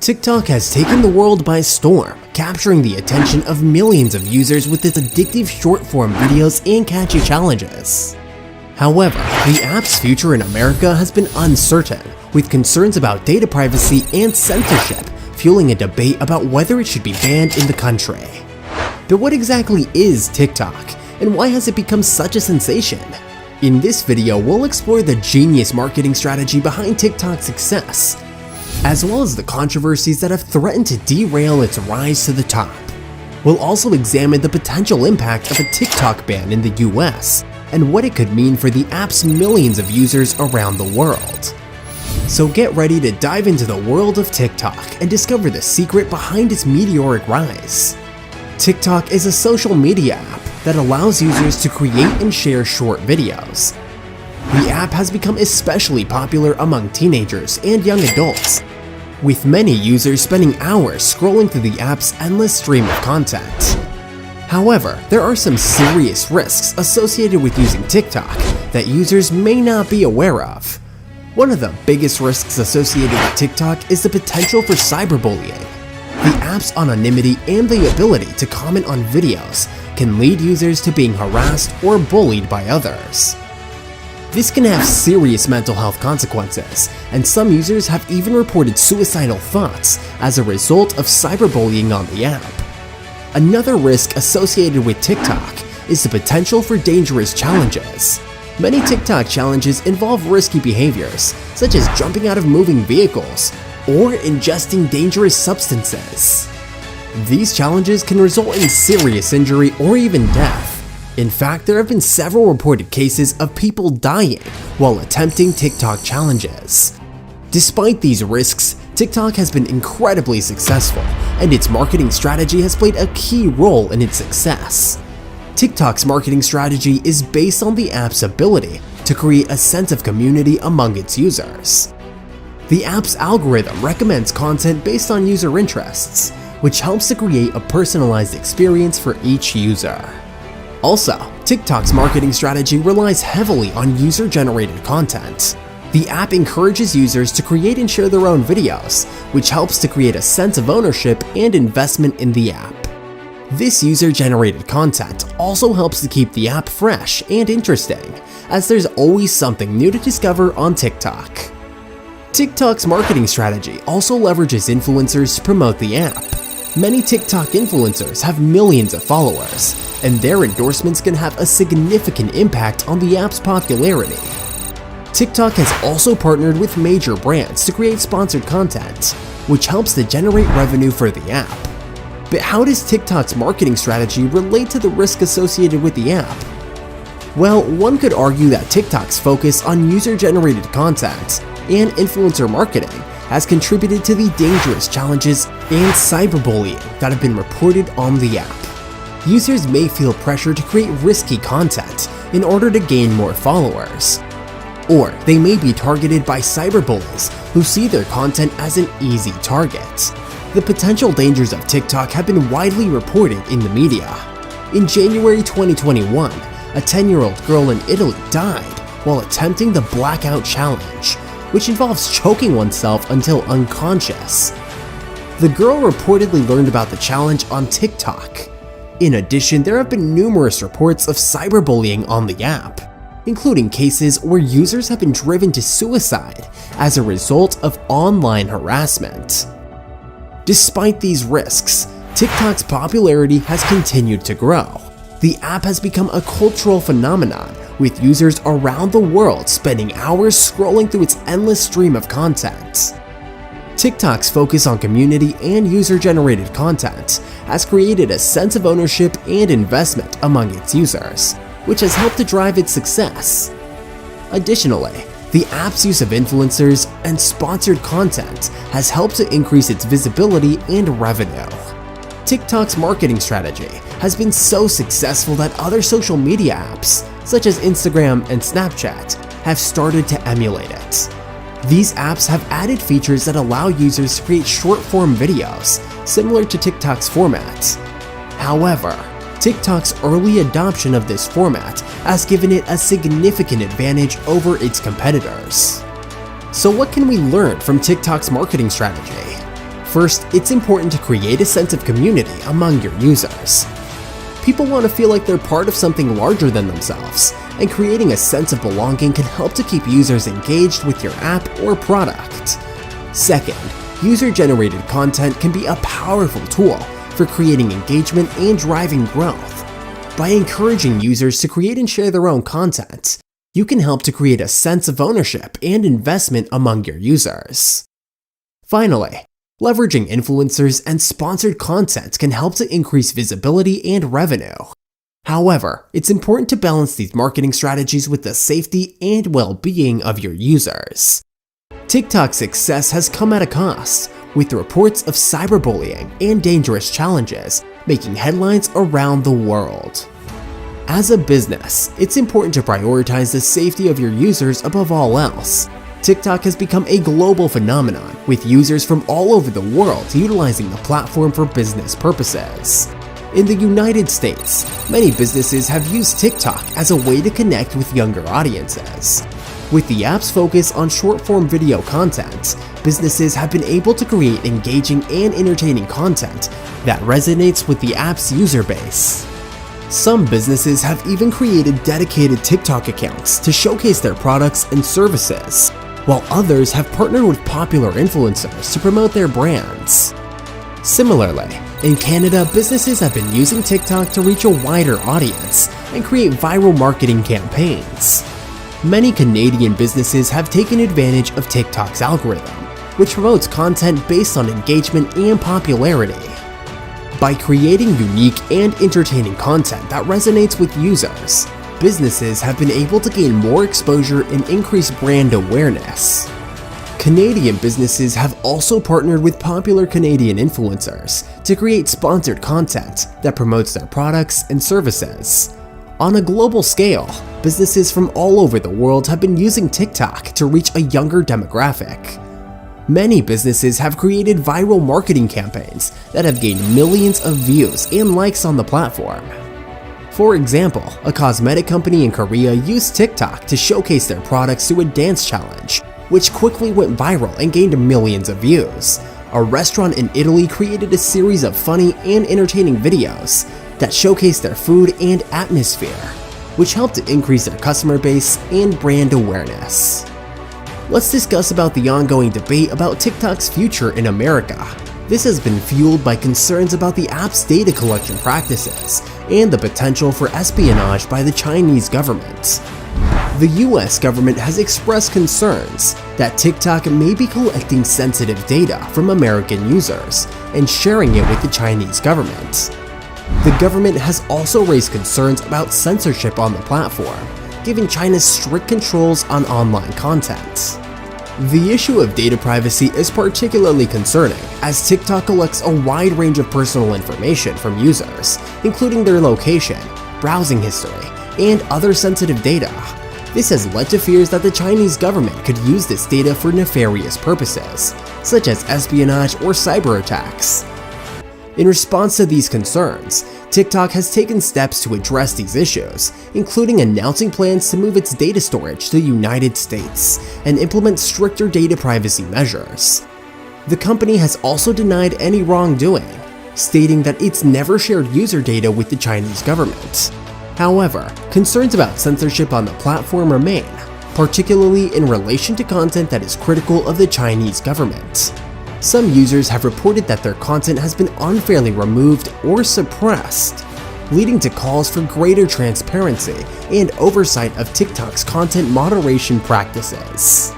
TikTok has taken the world by storm, capturing the attention of millions of users with its addictive short-form videos and catchy challenges. However, the app's future in America has been uncertain, with concerns about data privacy and censorship fueling a debate about whether it should be banned in the country. But what exactly is TikTok, and why has it become such a sensation? In this video, we'll explore the genius marketing strategy behind TikTok's success, as well as the controversies that have threatened to derail its rise to the top. We'll also examine the potential impact of a TikTok ban in the US, and what it could mean for the app's millions of users around the world. So get ready to dive into the world of TikTok and discover the secret behind its meteoric rise. TikTok is a social media app that allows users to create and share short videos. The app has become especially popular among teenagers and young adults, with many users spending hours scrolling through the app's endless stream of content. However, there are some serious risks associated with using TikTok that users may not be aware of. One of the biggest risks associated with TikTok is the potential for cyberbullying. The app's anonymity and the ability to comment on videos can lead users to being harassed or bullied by others. This can have serious mental health consequences, and some users have even reported suicidal thoughts as a result of cyberbullying on the app. Another risk associated with TikTok is the potential for dangerous challenges. Many TikTok challenges involve risky behaviors, such as jumping out of moving vehicles or ingesting dangerous substances. These challenges can result in serious injury or even death. In fact, there have been several reported cases of people dying while attempting TikTok challenges. Despite these risks, TikTok has been incredibly successful, and its marketing strategy has played a key role in its success. TikTok's marketing strategy is based on the app's ability to create a sense of community among its users. The app's algorithm recommends content based on user interests, which helps to create a personalized experience for each user. Also, TikTok's marketing strategy relies heavily on user-generated content. The app encourages users to create and share their own videos, which helps to create a sense of ownership and investment in the app. This user-generated content also helps to keep the app fresh and interesting, as there's always something new to discover on TikTok. TikTok's marketing strategy also leverages influencers to promote the app. Many TikTok influencers have millions of followers, and their endorsements can have a significant impact on the app's popularity. TikTok has also partnered with major brands to create sponsored content, which helps to generate revenue for the app. But how does TikTok's marketing strategy relate to the risk associated with the app? Well, one could argue that TikTok's focus on user-generated content and influencer marketing has contributed to the dangerous challenges and cyberbullying that have been reported on the app. Users may feel pressure to create risky content in order to gain more followers. Or they may be targeted by cyberbullies who see their content as an easy target. The potential dangers of TikTok have been widely reported in the media. In January 2021, a 10-year-old girl in Italy died while attempting the blackout challenge, which involves choking oneself until unconscious. The girl reportedly learned about the challenge on TikTok. In addition, there have been numerous reports of cyberbullying on the app, including cases where users have been driven to suicide as a result of online harassment. Despite these risks, TikTok's popularity has continued to grow. The app has become a cultural phenomenon, with users around the world spending hours scrolling through its endless stream of content. TikTok's focus on community and user-generated content has created a sense of ownership and investment among its users, which has helped to drive its success. Additionally, the app's use of influencers and sponsored content has helped to increase its visibility and revenue. TikTok's marketing strategy has been so successful that other social media apps, such as Instagram and Snapchat, have started to emulate it. These apps have added features that allow users to create short-form videos, similar to TikTok's format. However, TikTok's early adoption of this format has given it a significant advantage over its competitors. So what can we learn from TikTok's marketing strategy? First, it's important to create a sense of community among your users. People want to feel like they're part of something larger than themselves, and creating a sense of belonging can help to keep users engaged with your app or product. Second, user-generated content can be a powerful tool for creating engagement and driving growth. By encouraging users to create and share their own content, you can help to create a sense of ownership and investment among your users. Finally, leveraging influencers and sponsored content can help to increase visibility and revenue. However, it's important to balance these marketing strategies with the safety and well-being of your users. TikTok's success has come at a cost, with reports of cyberbullying and dangerous challenges making headlines around the world. As a business, it's important to prioritize the safety of your users above all else. TikTok has become a global phenomenon, with users from all over the world utilizing the platform for business purposes. In the United States, many businesses have used TikTok as a way to connect with younger audiences. With the app's focus on short-form video content, businesses have been able to create engaging and entertaining content that resonates with the app's user base. Some businesses have even created dedicated TikTok accounts to showcase their products and services, while others have partnered with popular influencers to promote their brands. Similarly, in Canada, businesses have been using TikTok to reach a wider audience and create viral marketing campaigns. Many Canadian businesses have taken advantage of TikTok's algorithm, which promotes content based on engagement and popularity. By creating unique and entertaining content that resonates with users, businesses have been able to gain more exposure and increase brand awareness. Canadian businesses have also partnered with popular Canadian influencers to create sponsored content that promotes their products and services. On a global scale, businesses from all over the world have been using TikTok to reach a younger demographic. Many businesses have created viral marketing campaigns that have gained millions of views and likes on the platform. For example, a cosmetic company in Korea used TikTok to showcase their products to a dance challenge, which quickly went viral and gained millions of views. A restaurant in Italy created a series of funny and entertaining videos that showcased their food and atmosphere, which helped to increase their customer base and brand awareness. Let's discuss about the ongoing debate about TikTok's future in America. This has been fueled by concerns about the app's data collection practices and the potential for espionage by the Chinese government. The US government has expressed concerns that TikTok may be collecting sensitive data from American users and sharing it with the Chinese government. The government has also raised concerns about censorship on the platform, giving China strict controls on online content. The issue of data privacy is particularly concerning, as TikTok collects a wide range of personal information from users, including their location, browsing history, and other sensitive data. This has led to fears that the Chinese government could use this data for nefarious purposes, such as espionage or cyber attacks. In response to these concerns, TikTok has taken steps to address these issues, including announcing plans to move its data storage to the United States and implement stricter data privacy measures. The company has also denied any wrongdoing, stating that it's never shared user data with the Chinese government. However, concerns about censorship on the platform remain, particularly in relation to content that is critical of the Chinese government. Some users have reported that their content has been unfairly removed or suppressed, leading to calls for greater transparency and oversight of TikTok's content moderation practices.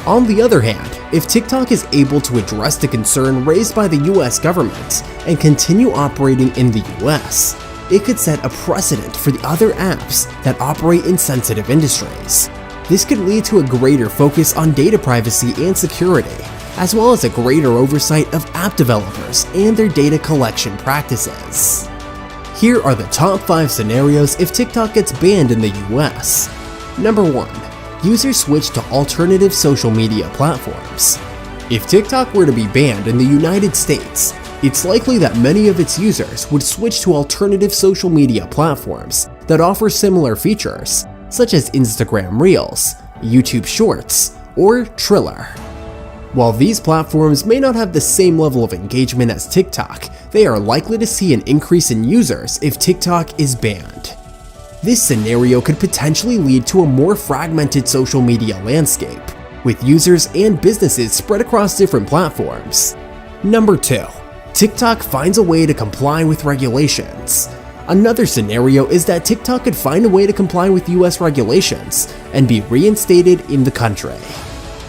On the other hand, if TikTok is able to address the concern raised by the US government and continue operating in the US, it could set a precedent for the other apps that operate in sensitive industries. This could lead to a greater focus on data privacy and security, as well as a greater oversight of app developers and their data collection practices. Here are the top 5 scenarios if TikTok gets banned in the US. Number 1. Users switch to alternative social media platforms. If TikTok were to be banned in the United States, it's likely that many of its users would switch to alternative social media platforms that offer similar features, such as Instagram Reels, YouTube Shorts, or Triller. While these platforms may not have the same level of engagement as TikTok, they are likely to see an increase in users if TikTok is banned. This scenario could potentially lead to a more fragmented social media landscape, with users and businesses spread across different platforms. Number 2. TikTok finds a way to comply with regulations. Another scenario is that TikTok could find a way to comply with US regulations and be reinstated in the country.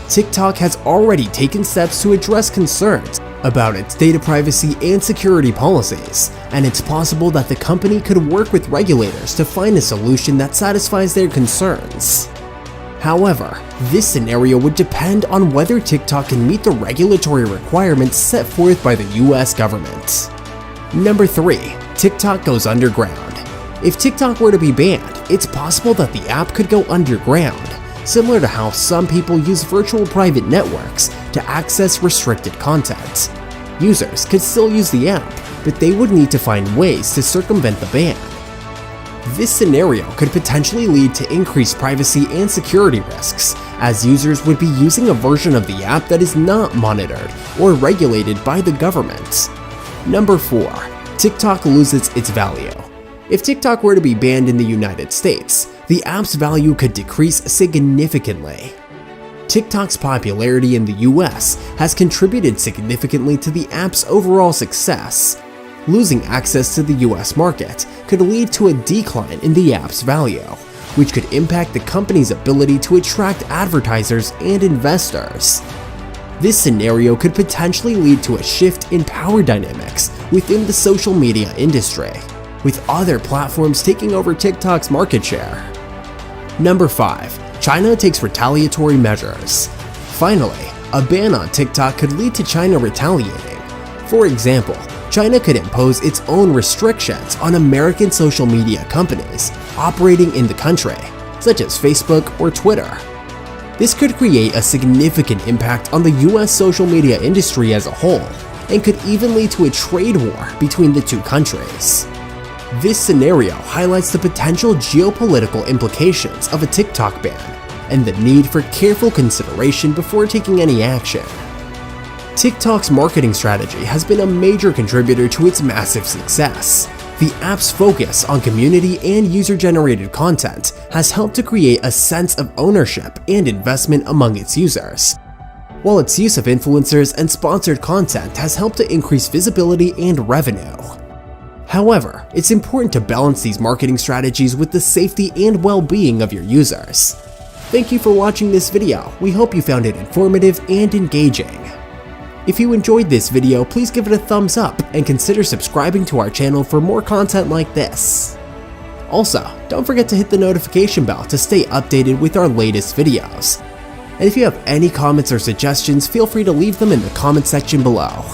TikTok has already taken steps to address concerns about its data privacy and security policies, and it's possible that the company could work with regulators to find a solution that satisfies their concerns. However, this scenario would depend on whether TikTok can meet the regulatory requirements set forth by the US government. Number 3. TikTok goes underground. If TikTok were to be banned, it's possible that the app could go underground, similar to how some people use virtual private networks to access restricted content. Users could still use the app, but they would need to find ways to circumvent the ban. This scenario could potentially lead to increased privacy and security risks, as users would be using a version of the app that is not monitored or regulated by the government. Number 4. TikTok loses its value. If TikTok were to be banned in the United States, the app's value could decrease significantly. TikTok's popularity in the US has contributed significantly to the app's overall success. Losing access to the US market could lead to a decline in the app's value, which could impact the company's ability to attract advertisers and investors. This scenario could potentially lead to a shift in power dynamics within the social media industry, with other platforms taking over TikTok's market share. Number 5. China takes retaliatory measures. Finally, a ban on TikTok could lead to China retaliating. For example, China could impose its own restrictions on American social media companies operating in the country, such as Facebook or Twitter. This could create a significant impact on the US social media industry as a whole, and could even lead to a trade war between the two countries. This scenario highlights the potential geopolitical implications of a TikTok ban, and the need for careful consideration before taking any action. TikTok's marketing strategy has been a major contributor to its massive success. The app's focus on community and user-generated content has helped to create a sense of ownership and investment among its users, while its use of influencers and sponsored content has helped to increase visibility and revenue. However, it's important to balance these marketing strategies with the safety and well-being of your users. Thank you for watching this video. We hope you found it informative and engaging. If you enjoyed this video, please give it a thumbs up and consider subscribing to our channel for more content like this. Also, don't forget to hit the notification bell to stay updated with our latest videos. And if you have any comments or suggestions, feel free to leave them in the comment section below.